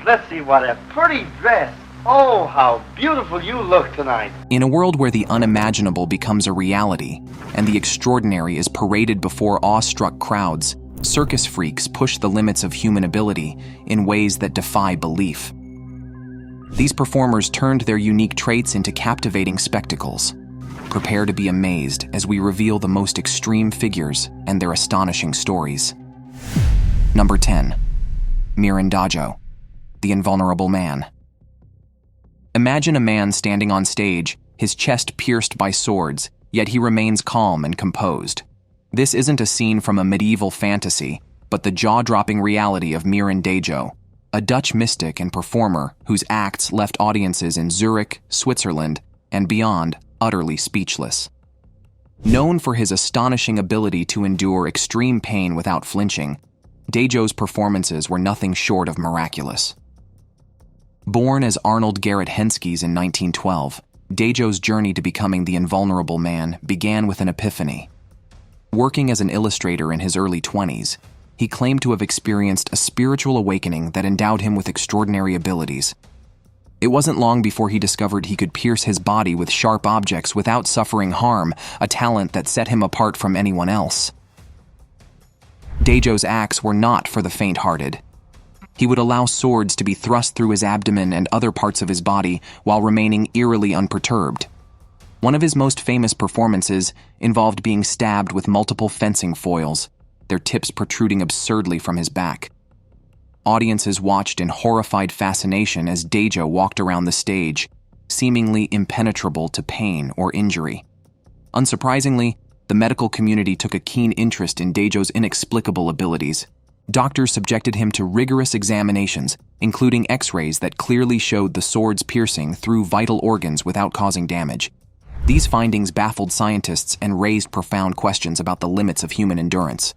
Let's see, what a pretty dress. Oh, how beautiful you look tonight. In a world where the unimaginable becomes a reality and the extraordinary is paraded before awestruck crowds, circus freaks push the limits of human ability in ways that defy belief. These performers turned their unique traits into captivating spectacles. Prepare to be amazed as we reveal the most extreme figures and their astonishing stories. Number 10. Mirandajo, the Invulnerable Man. Imagine a man standing on stage, his chest pierced by swords, yet he remains calm and composed. This isn't a scene from a medieval fantasy, but the jaw-dropping reality of Mirandajo, a Dutch mystic and performer whose acts left audiences in Zurich, Switzerland, and beyond utterly speechless. Known for his astonishing ability to endure extreme pain without flinching, Dajo's performances were nothing short of miraculous. Born as Arnold Garrett Henskes in 1912, Dajo's journey to becoming the Invulnerable Man began with an epiphany. Working as an illustrator in his early 20s, he claimed to have experienced a spiritual awakening that endowed him with extraordinary abilities. It wasn't long before he discovered he could pierce his body with sharp objects without suffering harm, a talent that set him apart from anyone else. Dajo's acts were not for the faint-hearted. He would allow swords to be thrust through his abdomen and other parts of his body while remaining eerily unperturbed. One of his most famous performances involved being stabbed with multiple fencing foils, their tips protruding absurdly from his back. Audiences watched in horrified fascination as Dajo walked around the stage, seemingly impenetrable to pain or injury. Unsurprisingly, the medical community took a keen interest in Dajo's inexplicable abilities. Doctors subjected him to rigorous examinations, including X-rays that clearly showed the swords piercing through vital organs without causing damage. These findings baffled scientists and raised profound questions about the limits of human endurance.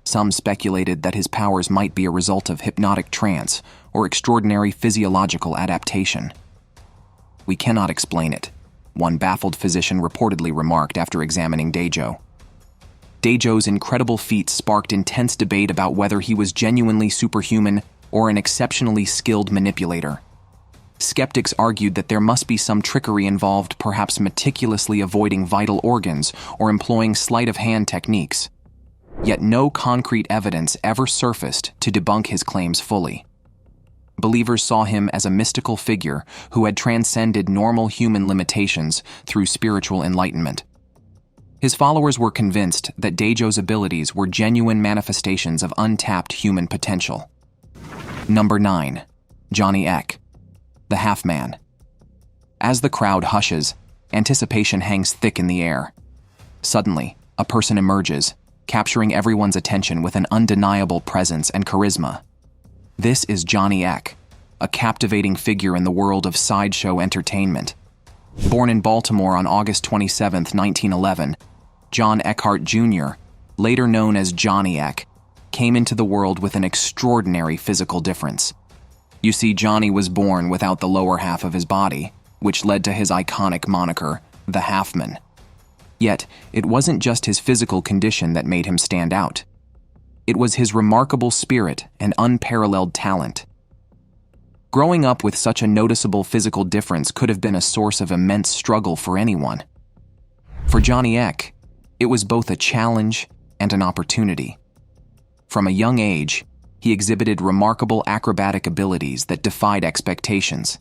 Some speculated that his powers might be a result of hypnotic trance or extraordinary physiological adaptation. "We cannot explain it," one baffled physician reportedly remarked after examining Dajo. Dajo's incredible feats sparked intense debate about whether he was genuinely superhuman or an exceptionally skilled manipulator. Skeptics argued that there must be some trickery involved, perhaps meticulously avoiding vital organs or employing sleight-of-hand techniques. Yet no concrete evidence ever surfaced to debunk his claims fully. Believers saw him as a mystical figure who had transcended normal human limitations through spiritual enlightenment. His followers were convinced that Dajo's abilities were genuine manifestations of untapped human potential. Number 9. Johnny Eck, the Halfman. As the crowd hushes, anticipation hangs thick in the air. Suddenly, a person emerges, capturing everyone's attention with an undeniable presence and charisma. This is Johnny Eck, a captivating figure in the world of sideshow entertainment. Born in Baltimore on August 27, 1911, John Eckhart Jr., later known as Johnny Eck, came into the world with an extraordinary physical difference. You see, Johnny was born without the lower half of his body, which led to his iconic moniker, the Halfman. Yet, it wasn't just his physical condition that made him stand out. It was his remarkable spirit and unparalleled talent. Growing up with such a noticeable physical difference could have been a source of immense struggle for anyone. For Johnny Eck, it was both a challenge and an opportunity. From a young age, he exhibited remarkable acrobatic abilities that defied expectations.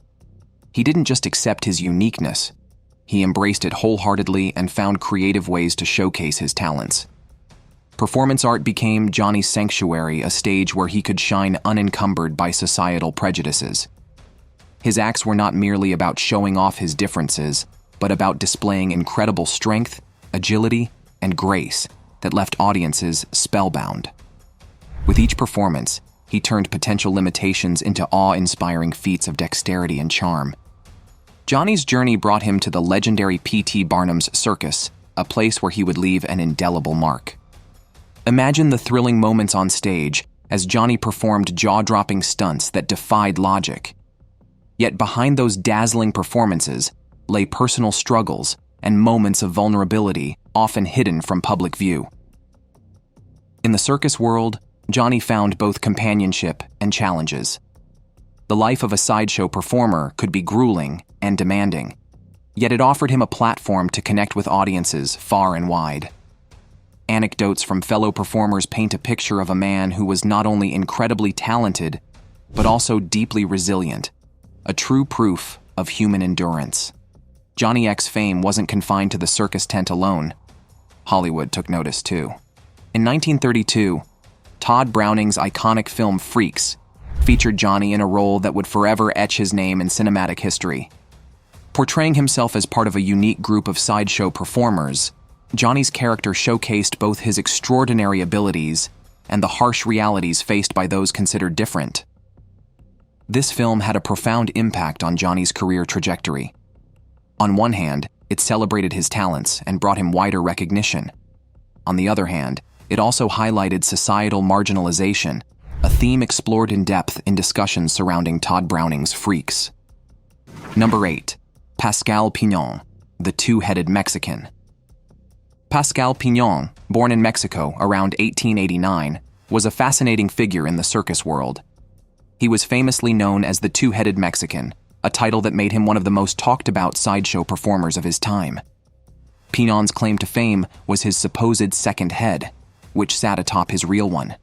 He didn't just accept his uniqueness, he embraced it wholeheartedly and found creative ways to showcase his talents. Performance art became Johnny's sanctuary, a stage where he could shine unencumbered by societal prejudices. His acts were not merely about showing off his differences, but about displaying incredible strength, agility, and grace that left audiences spellbound. With each performance, he turned potential limitations into awe-inspiring feats of dexterity and charm. Johnny's journey brought him to the legendary P.T. Barnum's Circus, a place where he would leave an indelible mark. Imagine the thrilling moments on stage as Johnny performed jaw-dropping stunts that defied logic. Yet behind those dazzling performances lay personal struggles and moments of vulnerability often hidden from public view. In the circus world, Johnny found both companionship and challenges. The life of a sideshow performer could be grueling and demanding, yet it offered him a platform to connect with audiences far and wide. Anecdotes from fellow performers paint a picture of a man who was not only incredibly talented, but also deeply resilient, a true proof of human endurance. Johnny X's fame wasn't confined to the circus tent alone. Hollywood took notice too. In 1932, Todd Browning's iconic film Freaks featured Johnny in a role that would forever etch his name in cinematic history. Portraying himself as part of a unique group of sideshow performers, Johnny's character showcased both his extraordinary abilities and the harsh realities faced by those considered different. This film had a profound impact on Johnny's career trajectory. On one hand, it celebrated his talents and brought him wider recognition. On the other hand, it also highlighted societal marginalization, a theme explored in depth in discussions surrounding Todd Browning's Freaks. Number 8. Pascal Pon, the two-headed Mexican. Pascal Pon, born in Mexico around 1889, was a fascinating figure in the circus world. He was famously known as the two-headed Mexican, a title that made him one of the most talked-about sideshow performers of his time. Pon's claim to fame was his supposed second head, which sat atop his real one.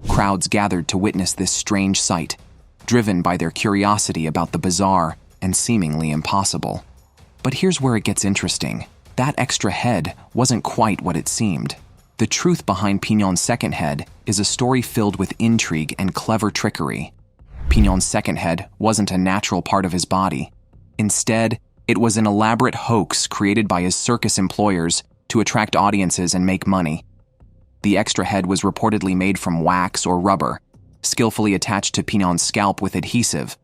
Crowds gathered to witness this strange sight, driven by their curiosity about the bizarre and seemingly impossible. But here's where it gets interesting. That extra head wasn't quite what it seemed. The truth behind Pon's second head is a story filled with intrigue and clever trickery. Pon's second head wasn't a natural part of his body. Instead, it was an elaborate hoax created by his circus employers to attract audiences and make money. The extra head was reportedly made from wax or rubber, skillfully attached to Pon's scalp with adhesive.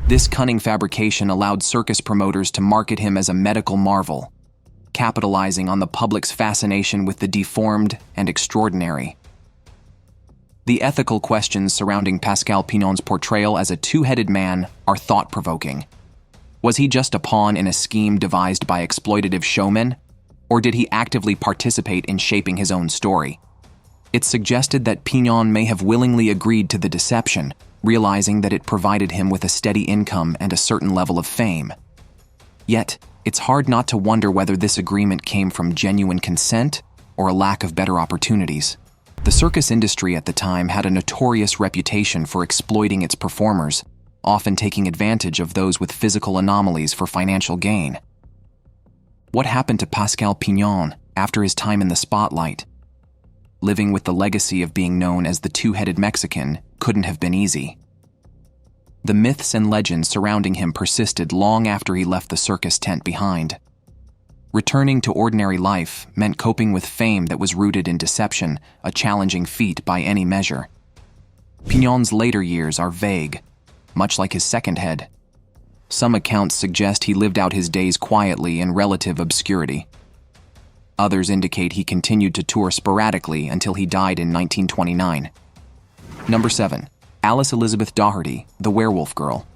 This cunning fabrication allowed circus promoters to market him as a medical marvel, capitalizing on the public's fascination with the deformed and extraordinary. The ethical questions surrounding Pascal Pon's portrayal as a two-headed man are thought-provoking. Was he just a pawn in a scheme devised by exploitative showmen, or did he actively participate in shaping his own story? It's suggested that Pon may have willingly agreed to the deception, realizing that it provided him with a steady income and a certain level of fame. Yet, it's hard not to wonder whether this agreement came from genuine consent or a lack of better opportunities. The circus industry at the time had a notorious reputation for exploiting its performers, often taking advantage of those with physical anomalies for financial gain. What happened to Pascal Pon after his time in the spotlight? Living with the legacy of being known as the two-headed Mexican couldn't have been easy. The myths and legends surrounding him persisted long after he left the circus tent behind. Returning to ordinary life meant coping with fame that was rooted in deception, a challenging feat by any measure. Pon's later years are vague, much like his second head. Some accounts suggest he lived out his days quietly in relative obscurity. Others indicate he continued to tour sporadically until he died in 1929. Number 7. Alice Elizabeth Doherty, the werewolf girl.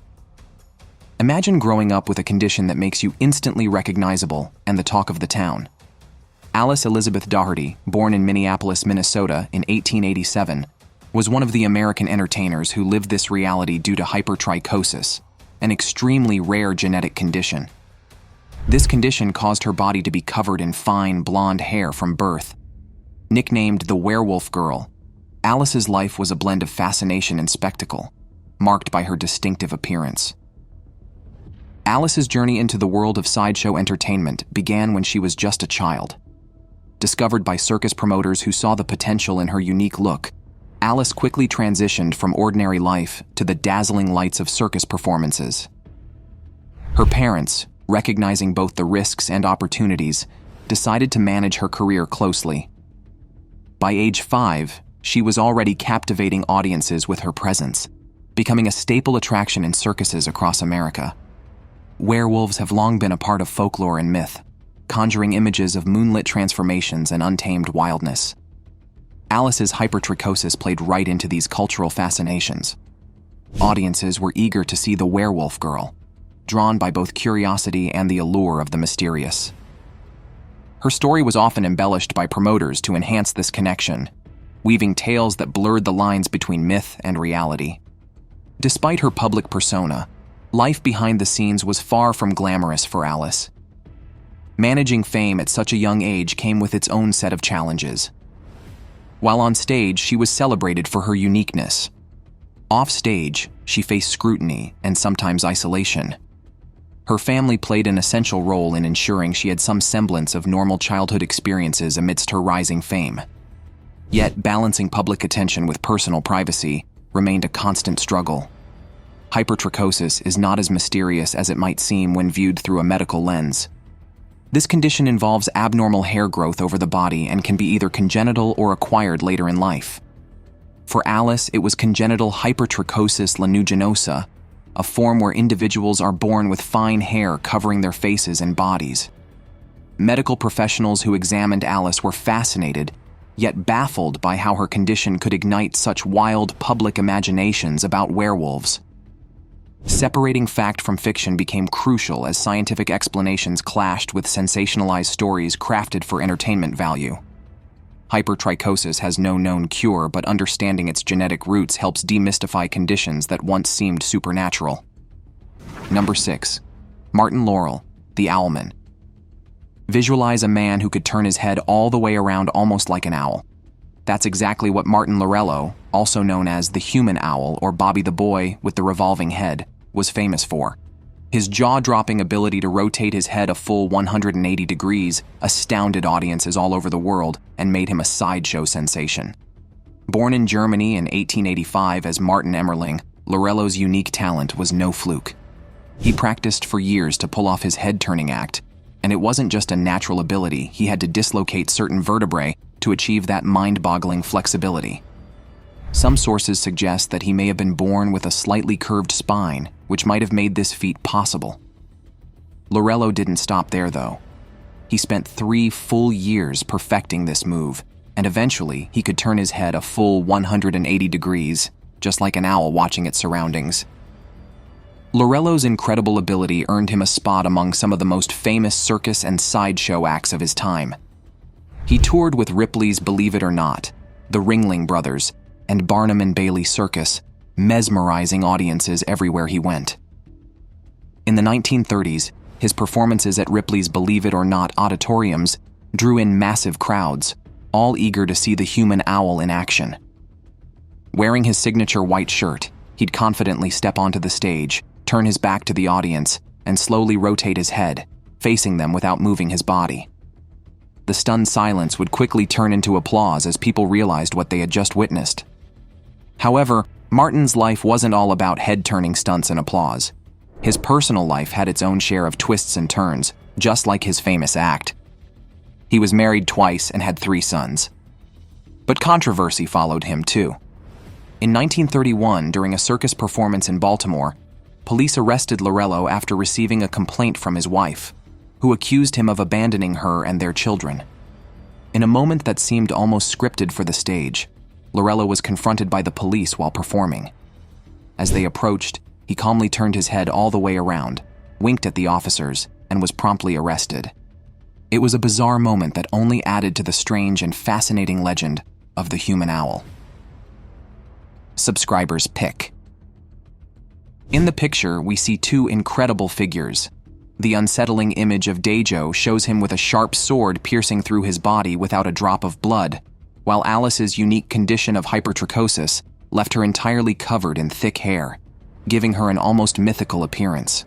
Imagine growing up with a condition that makes you instantly recognizable and the talk of the town. Alice Elizabeth Doherty, born in Minneapolis, Minnesota in 1887, was one of the American entertainers who lived this reality due to hypertrichosis, an extremely rare genetic condition. This condition caused her body to be covered in fine, blonde hair from birth. Nicknamed the Werewolf Girl, Alice's life was a blend of fascination and spectacle, marked by her distinctive appearance. Alice's journey into the world of sideshow entertainment began when she was just a child. Discovered by circus promoters who saw the potential in her unique look, Alice quickly transitioned from ordinary life to the dazzling lights of circus performances. Her parents, recognizing both the risks and opportunities, decided to manage her career closely. By age 5, she was already captivating audiences with her presence, becoming a staple attraction in circuses across America. Werewolves have long been a part of folklore and myth, conjuring images of moonlit transformations and untamed wildness. Alice's hypertrichosis played right into these cultural fascinations. Audiences were eager to see the werewolf girl, drawn by both curiosity and the allure of the mysterious. Her story was often embellished by promoters to enhance this connection, weaving tales that blurred the lines between myth and reality. Despite her public persona, life behind the scenes was far from glamorous for Alice. Managing fame at such a young age came with its own set of challenges. While on stage, she was celebrated for her uniqueness. Off stage, she faced scrutiny and sometimes isolation. Her family played an essential role in ensuring she had some semblance of normal childhood experiences amidst her rising fame. Yet, balancing public attention with personal privacy remained a constant struggle. Hypertrichosis is not as mysterious as it might seem when viewed through a medical lens. This condition involves abnormal hair growth over the body and can be either congenital or acquired later in life. For Alice, it was congenital hypertrichosis lanuginosa, a form where individuals are born with fine hair covering their faces and bodies. Medical professionals who examined Alice were fascinated, yet baffled by how her condition could ignite such wild public imaginations about werewolves. Separating fact from fiction became crucial as scientific explanations clashed with sensationalized stories crafted for entertainment value. Hypertrichosis has no known cure, but understanding its genetic roots helps demystify conditions that once seemed supernatural. Number 6. Martin Laurel, the Owlman. Visualize a man who could turn his head all the way around almost like an owl. That's exactly what Martin Laurel, also known as the human owl or Bobby the Boy with the revolving head, was famous for. His jaw-dropping ability to rotate his head a full 180 degrees astounded audiences all over the world and made him a sideshow sensation. Born in Germany in 1885 as Martin Emmerling, Laurel's unique talent was no fluke. He practiced for years to pull off his head-turning act, and it wasn't just a natural ability. He had to dislocate certain vertebrae to achieve that mind-boggling flexibility. Some sources suggest that he may have been born with a slightly curved spine, which might have made this feat possible. Laurel didn't stop there, though. He spent 3 full years perfecting this move, and eventually he could turn his head a full 180 degrees, just like an owl watching its surroundings. Laurel's incredible ability earned him a spot among some of the most famous circus and sideshow acts of his time. He toured with Ripley's Believe It or Not, the Ringling Brothers, and Barnum and Bailey Circus, mesmerizing audiences everywhere he went. In the 1930s, his performances at Ripley's Believe It or Not auditoriums drew in massive crowds, all eager to see the human owl in action. Wearing his signature white shirt, he'd confidently step onto the stage, turn his back to the audience, and slowly rotate his head, facing them without moving his body. The stunned silence would quickly turn into applause as people realized what they had just witnessed. However, Martin's life wasn't all about head-turning stunts and applause. His personal life had its own share of twists and turns, just like his famous act. He was married twice and had 3 sons. But controversy followed him, too. In 1931, during a circus performance in Baltimore, police arrested Laurel after receiving a complaint from his wife, who accused him of abandoning her and their children. In a moment that seemed almost scripted for the stage, Laurel was confronted by the police while performing. As they approached, he calmly turned his head all the way around, winked at the officers, and was promptly arrested. It was a bizarre moment that only added to the strange and fascinating legend of the human owl. Subscribers pick. In the picture, we see 2 incredible figures. The unsettling image of Dejo shows him with a sharp sword piercing through his body without a drop of blood, while Alice's unique condition of hypertrichosis left her entirely covered in thick hair, giving her an almost mythical appearance.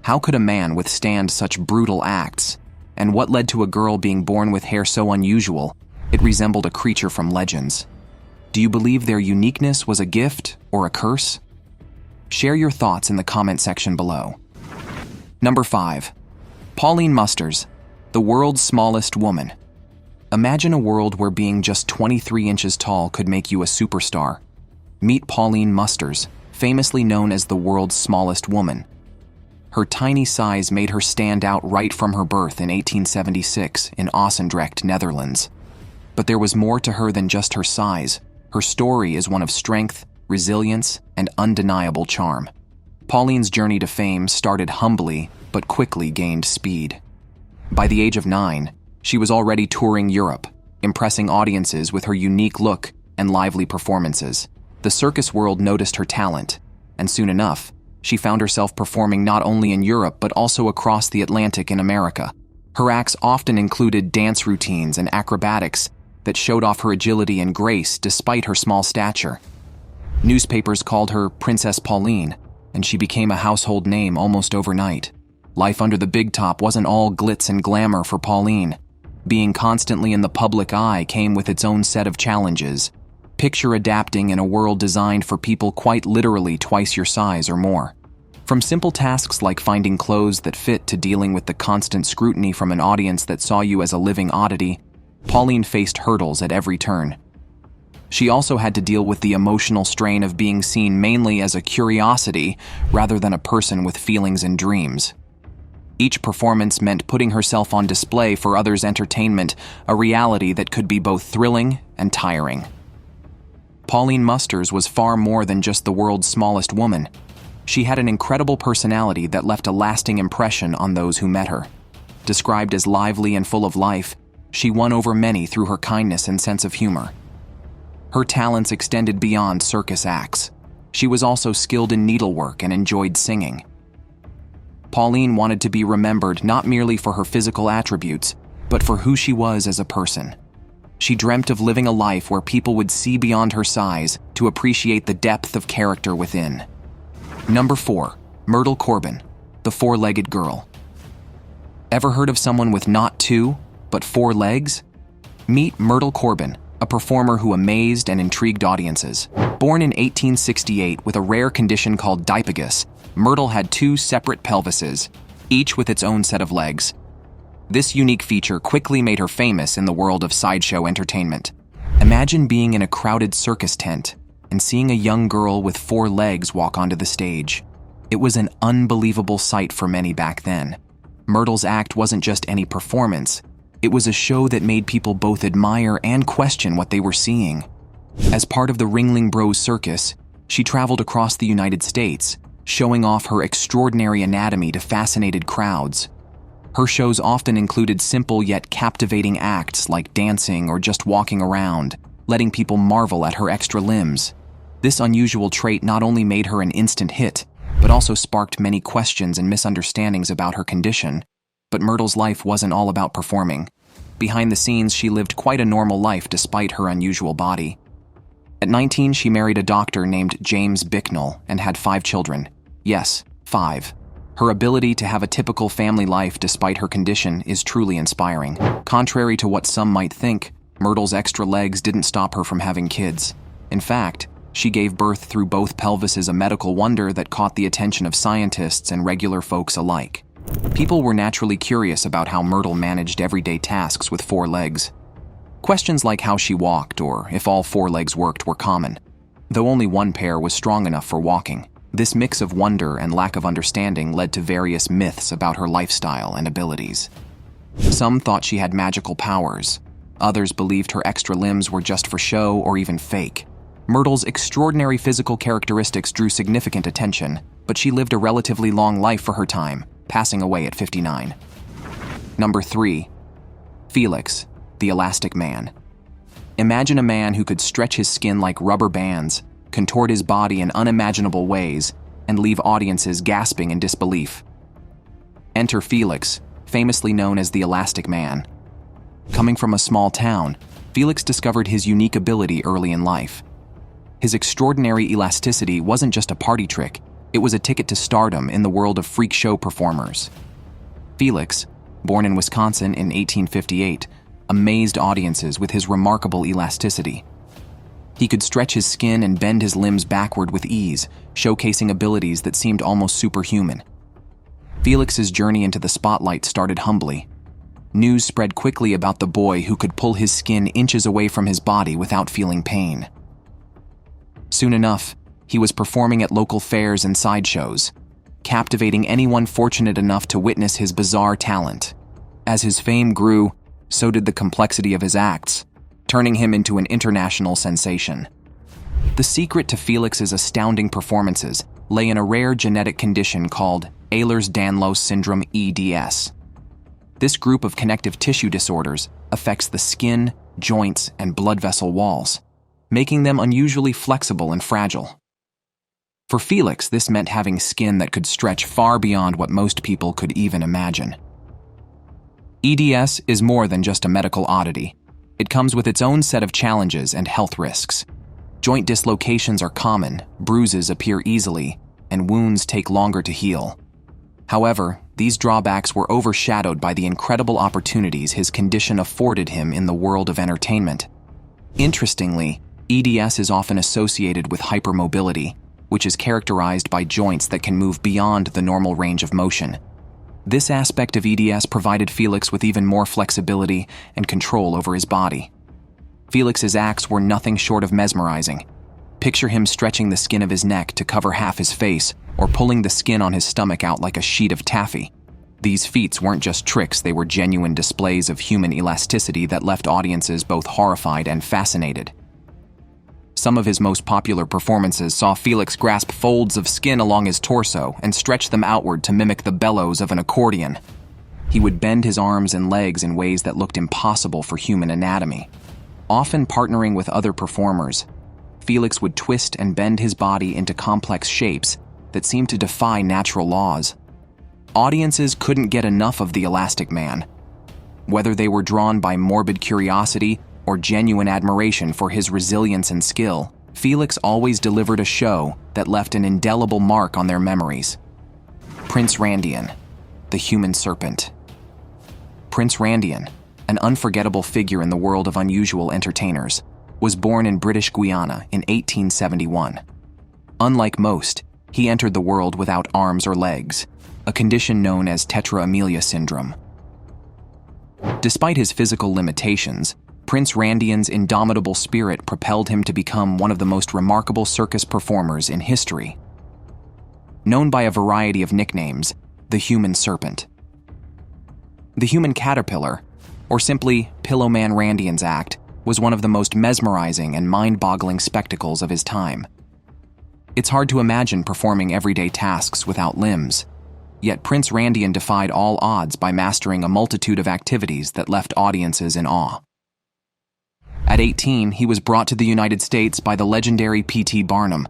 How could a man withstand such brutal acts? And what led to a girl being born with hair so unusual it resembled a creature from legends? Do you believe their uniqueness was a gift or a curse? Share your thoughts in the comment section below. Number 5. Pauline Musters, the world's smallest woman. Imagine a world where being just 23 inches tall could make you a superstar. Meet Pauline Musters, famously known as the world's smallest woman. Her tiny size made her stand out right from her birth in 1876 in Ossendrecht, Netherlands. But there was more to her than just her size. Her story is one of strength, resilience, and undeniable charm. Pauline's journey to fame started humbly, but quickly gained speed. By the age of 9, she was already touring Europe, impressing audiences with her unique look and lively performances. The circus world noticed her talent, and soon enough, she found herself performing not only in Europe but also across the Atlantic in America. Her acts often included dance routines and acrobatics that showed off her agility and grace despite her small stature. Newspapers called her Princess Pauline, and she became a household name almost overnight. Life under the big top wasn't all glitz and glamour for Pauline. Being constantly in the public eye came with its own set of challenges. Picture adapting in a world designed for people quite literally twice your size or more. From simple tasks like finding clothes that fit to dealing with the constant scrutiny from an audience that saw you as a living oddity, Pauline faced hurdles at every turn. She also had to deal with the emotional strain of being seen mainly as a curiosity rather than a person with feelings and dreams. Each performance meant putting herself on display for others' entertainment, a reality that could be both thrilling and tiring. Pauline Musters was far more than just the world's smallest woman. She had an incredible personality that left a lasting impression on those who met her. Described as lively and full of life, she won over many through her kindness and sense of humor. Her talents extended beyond circus acts. She was also skilled in needlework and enjoyed singing. Pauline wanted to be remembered not merely for her physical attributes, but for who she was as a person. She dreamt of living a life where people would see beyond her size to appreciate the depth of character within. Number 4. Myrtle Corbin, the four-legged girl. Ever heard of someone with not 2, but 4 legs? Meet Myrtle Corbin, a performer who amazed and intrigued audiences. Born in 1868 with a rare condition called dipagus, Myrtle had 2 separate pelvises, each with its own set of legs. This unique feature quickly made her famous in the world of sideshow entertainment. Imagine being in a crowded circus tent and seeing a young girl with 4 legs walk onto the stage. It was an unbelievable sight for many back then. Myrtle's act wasn't just any performance. It was a show that made people both admire and question what they were seeing. As part of the Ringling Bros Circus, she traveled across the United States, showing off her extraordinary anatomy to fascinated crowds. Her shows often included simple yet captivating acts like dancing or just walking around, letting people marvel at her extra limbs. This unusual trait not only made her an instant hit, but also sparked many questions and misunderstandings about her condition. But Myrtle's life wasn't all about performing. Behind the scenes, she lived quite a normal life despite her unusual body. At 19, she married a doctor named James Bicknell and had 5 children. Yes, 5. Her ability to have a typical family life despite her condition is truly inspiring. Contrary to what some might think, Myrtle's extra legs didn't stop her from having kids. In fact, she gave birth through both pelvises, a medical wonder that caught the attention of scientists and regular folks alike. People were naturally curious about how Myrtle managed everyday tasks with 4 legs. Questions like how she walked or if all 4 legs worked were common, though only one pair was strong enough for walking. This mix of wonder and lack of understanding led to various myths about her lifestyle and abilities. Some thought she had magical powers. Others believed her extra limbs were just for show or even fake. Myrtle's extraordinary physical characteristics drew significant attention, but she lived a relatively long life for her time, passing away at 59. Number 3. Felix, the Elastic Man. Imagine a man who could stretch his skin like rubber bands, contort his body in unimaginable ways, and leave audiences gasping in disbelief. Enter Felix, famously known as the Elastic Man. Coming from a small town, Felix discovered his unique ability early in life. His extraordinary elasticity wasn't just a party trick, it was a ticket to stardom in the world of freak show performers. Felix, born in Wisconsin in 1858, amazed audiences with his remarkable elasticity. He could stretch his skin and bend his limbs backward with ease, showcasing abilities that seemed almost superhuman. Felix's journey into the spotlight started humbly. News spread quickly about the boy who could pull his skin inches away from his body without feeling pain. Soon enough, he was performing at local fairs and sideshows, captivating anyone fortunate enough to witness his bizarre talent. As his fame grew, so did the complexity of his acts, turning him into an international sensation. The secret to Felix's astounding performances lay in a rare genetic condition called Ehlers-Danlos syndrome (EDS). This group of connective tissue disorders affects the skin, joints, and blood vessel walls, making them unusually flexible and fragile. For Felix, this meant having skin that could stretch far beyond what most people could even imagine. EDS is more than just a medical oddity. It comes with its own set of challenges and health risks. Joint dislocations are common, bruises appear easily, and wounds take longer to heal. However, these drawbacks were overshadowed by the incredible opportunities his condition afforded him in the world of entertainment. Interestingly, EDS is often associated with hypermobility, which is characterized by joints that can move beyond the normal range of motion. This aspect of EDS provided Felix with even more flexibility and control over his body. Felix's acts were nothing short of mesmerizing. Picture him stretching the skin of his neck to cover half his face, or pulling the skin on his stomach out like a sheet of taffy. These feats weren't just tricks, they were genuine displays of human elasticity that left audiences both horrified and fascinated. Some of his most popular performances saw Felix grasp folds of skin along his torso and stretch them outward to mimic the bellows of an accordion. He would bend his arms and legs in ways that looked impossible for human anatomy. Often partnering with other performers, Felix would twist and bend his body into complex shapes that seemed to defy natural laws. Audiences couldn't get enough of the Elastic Man. Whether they were drawn by morbid curiosity or genuine admiration for his resilience and skill, Felix always delivered a show that left an indelible mark on their memories. Prince Randian, the Human Serpent. Prince Randian, an unforgettable figure in the world of unusual entertainers, was born in British Guiana in 1871. Unlike most, he entered the world without arms or legs, a condition known as tetra amelia syndrome. Despite his physical limitations, Prince Randian's indomitable spirit propelled him to become one of the most remarkable circus performers in history. Known by a variety of nicknames, the Human Serpent. The Human Caterpillar, or simply Pillowman Randian's act, was one of the most mesmerizing and mind-boggling spectacles of his time. It's hard to imagine performing everyday tasks without limbs, yet Prince Randian defied all odds by mastering a multitude of activities that left audiences in awe. At 18, he was brought to the United States by the legendary P.T. Barnum,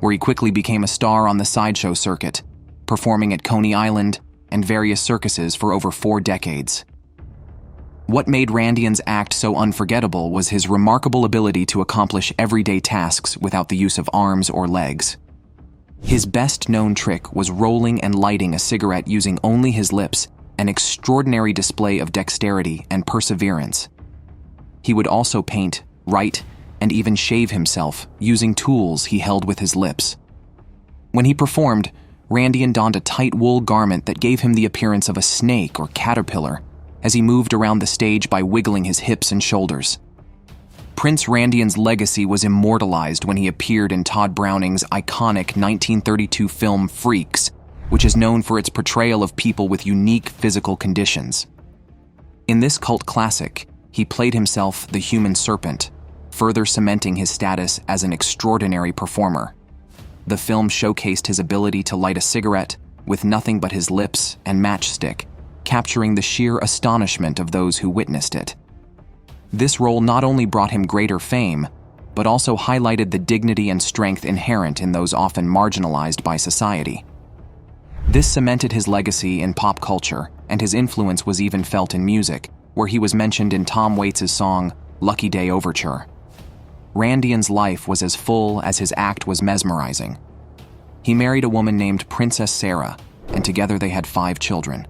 where he quickly became a star on the sideshow circuit, performing at Coney Island and various circuses for over 4 decades. What made Randian's act so unforgettable was his remarkable ability to accomplish everyday tasks without the use of arms or legs. His best-known trick was rolling and lighting a cigarette using only his lips, an extraordinary display of dexterity and perseverance. He would also paint, write, and even shave himself using tools he held with his lips. When he performed, Randian donned a tight wool garment that gave him the appearance of a snake or caterpillar as he moved around the stage by wiggling his hips and shoulders. Prince Randian's legacy was immortalized when he appeared in Todd Browning's iconic 1932 film Freaks, which is known for its portrayal of people with unique physical conditions. In this cult classic, he played himself the Human Serpent, further cementing his status as an extraordinary performer. The film showcased his ability to light a cigarette with nothing but his lips and matchstick, capturing the sheer astonishment of those who witnessed it. This role not only brought him greater fame, but also highlighted the dignity and strength inherent in those often marginalized by society. This cemented his legacy in pop culture, and his influence was even felt in music, where he was mentioned in Tom Waits' song, Lucky Day Overture. Randian's life was as full as his act was mesmerizing. He married a woman named Princess Sarah, and together they had 5 children.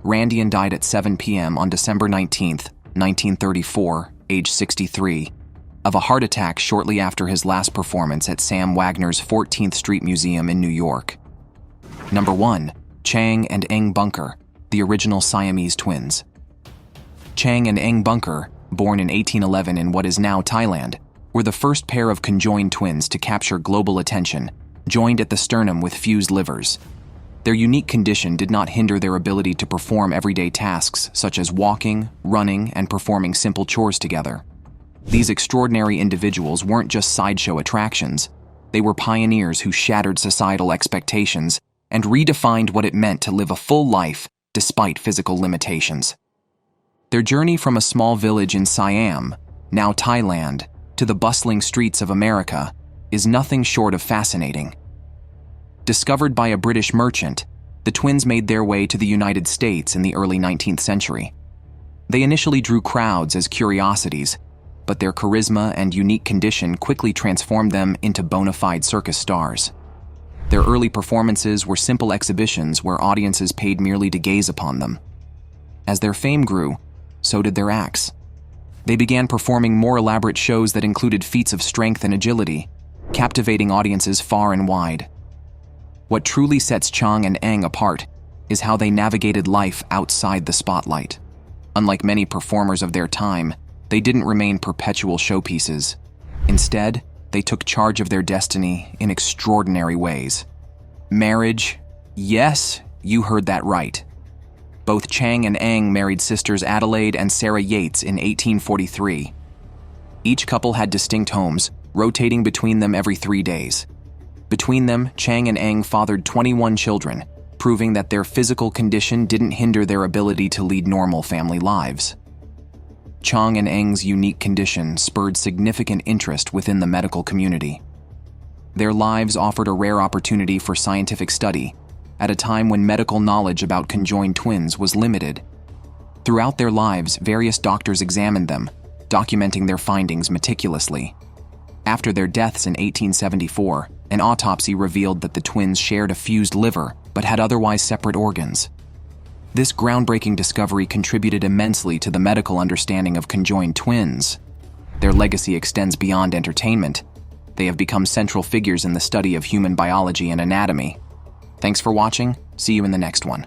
Randian died at 7 p.m. on December 19, 1934, age 63, of a heart attack shortly after his last performance at Sam Wagner's 14th Street Museum in New York. Number 1. Chang and Eng Bunker, the original Siamese twins. Chang and Eng Bunker, born in 1811 in what is now Thailand, were the first pair of conjoined twins to capture global attention, joined at the sternum with fused livers. Their unique condition did not hinder their ability to perform everyday tasks such as walking, running, and performing simple chores together. These extraordinary individuals weren't just sideshow attractions. They were pioneers who shattered societal expectations and redefined what it meant to live a full life despite physical limitations. Their journey from a small village in Siam, now Thailand, to the bustling streets of America is nothing short of fascinating. Discovered by a British merchant, the twins made their way to the United States in the early 19th century. They initially drew crowds as curiosities, but their charisma and unique condition quickly transformed them into bona fide circus stars. Their early performances were simple exhibitions where audiences paid merely to gaze upon them. As their fame grew, so did their acts. They began performing more elaborate shows that included feats of strength and agility, captivating audiences far and wide. What truly sets Chang and Eng apart is how they navigated life outside the spotlight. Unlike many performers of their time, they didn't remain perpetual showpieces. Instead, they took charge of their destiny in extraordinary ways. Marriage? Yes, you heard that right. Both Chang and Eng married sisters Adelaide and Sarah Yates in 1843. Each couple had distinct homes, rotating between them every 3 days. Between them, Chang and Eng fathered 21 children, proving that their physical condition didn't hinder their ability to lead normal family lives. Chang and Eng's unique condition spurred significant interest within the medical community. Their lives offered a rare opportunity for scientific study at a time when medical knowledge about conjoined twins was limited. Throughout their lives, various doctors examined them, documenting their findings meticulously. After their deaths in 1874, an autopsy revealed that the twins shared a fused liver but had otherwise separate organs. This groundbreaking discovery contributed immensely to the medical understanding of conjoined twins. Their legacy extends beyond entertainment. They have become central figures in the study of human biology and anatomy. Thanks for watching. See you in the next one.